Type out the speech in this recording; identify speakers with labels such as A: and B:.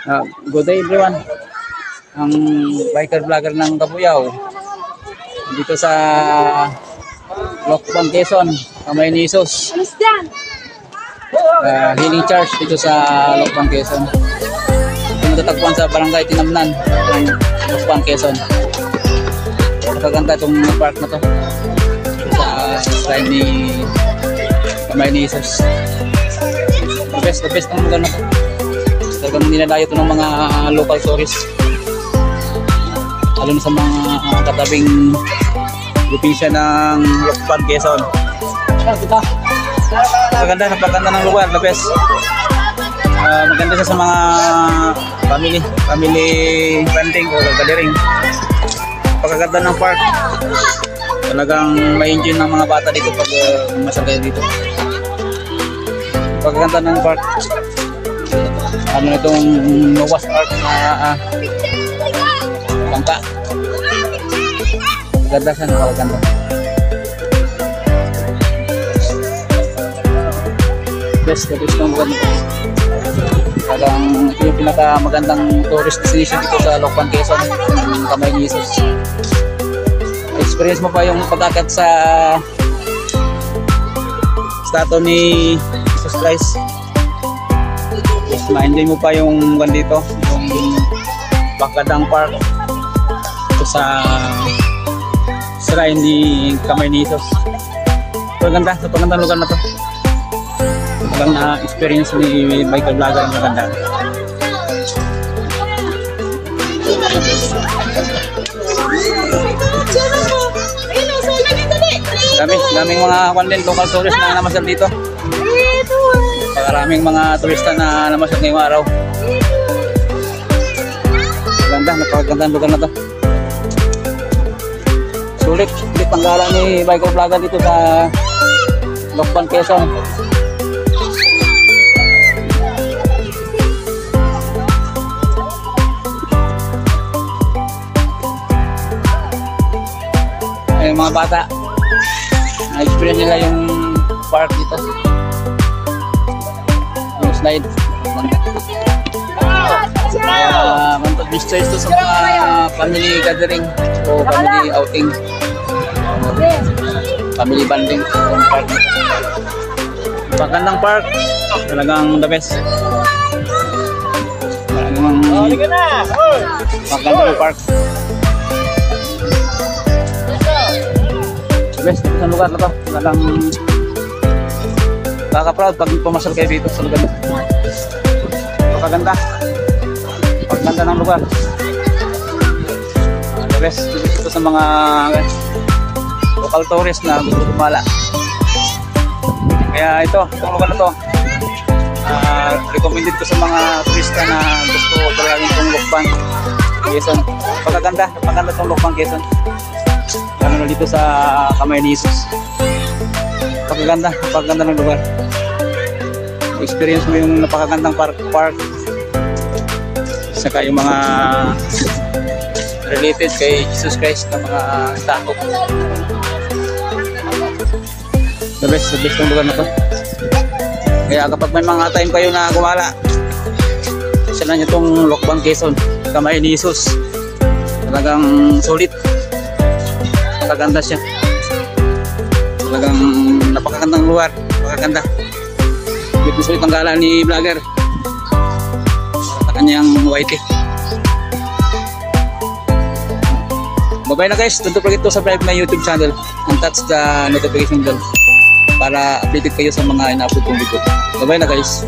A: Good day everyone. Ang biker vlogger ng Kabuyao dito sa Lokban, Quezon, Kamay ni Jesus. Healing Church dito sa Lokban, Quezon. Matatagpuan sa Barangay Tinamnan, Lokban, Quezon. Nakaganda itong park na to sa shrine ni Kamay ni Jesus. The best ng lugar na to. Talagang nilalayo ito ng mga local tourists, lalo na sa mga katabing probinsya ng Lokban, Quezon. Napaganda ng lugar, the best. Maganda siya sa mga family planting o gathering. Pagkaganda ng park, talagang may enjoy ng mga bata dito pag masagay dito. Pagkaganda ng park, ano itong Noah's Ark na bangka. Ganda siya, napakaganda. Best ng lugar nito. Talagang ito yung pinakamagandang tourist destination dito sa Lokban, Quezon, ng Kamay ni Jesus. Experience mo pa yung pag-akyat sa statue ni Jesus Christ. Ma-enjoy mo pa yung dito, yung Bakadang Park ito sa shrine ni Kamay ni Jesus. Napagandang lugar na to. Talagang na-experience ni biker vlogger ang maganda. Daming mga content local tourist na namasyal dito. Maraming mga turista na namasyal ngayong araw. Napakaganda ang lugar na to. Sulit ang gala ni biker vlogger dito sa Lokban, Quezon. Yung mga bata, na-experience nila yung park dito. Yung slide. Best choice to sa mga family gathering o family outing, family bonding. Yung park nito. Magandang park, talagang the best. Magandang park. Best sa lugar na to. Talagang kaka-proud pag pumasal kayo dito sa lugar na to. Pagkaganda ng lugar. The best dito sa mga local tourists na gusto kumala. Kaya itong lugar na to, recommended ko sa mga turista na gusto talagang itong Lokban, Quezon. Pagkaganda itong Lokban, Quezon. Lalo na dito sa Kamay ni Jesus. Pagkaganda ng lugar. Experience mo yung napakagandang park. Saka yung mga related kay Jesus Christ na mga statue. The best ng lugar na to. Kaya kapag may mga time kayo na gumala, sila nyo itong Lokban, Quezon, Kamay ni Jesus. Talagang sulit. Napakaganda siya. Talagang napakagandang lugar. Napakaganda. Dito sulit ang gala ni vlogger sa kanyang YT. Bye-bye na guys. Don't forget to subscribe my YouTube channel and touch the notification bell para updated kayo sa mga ina-upload kong video. Bye-bye na guys.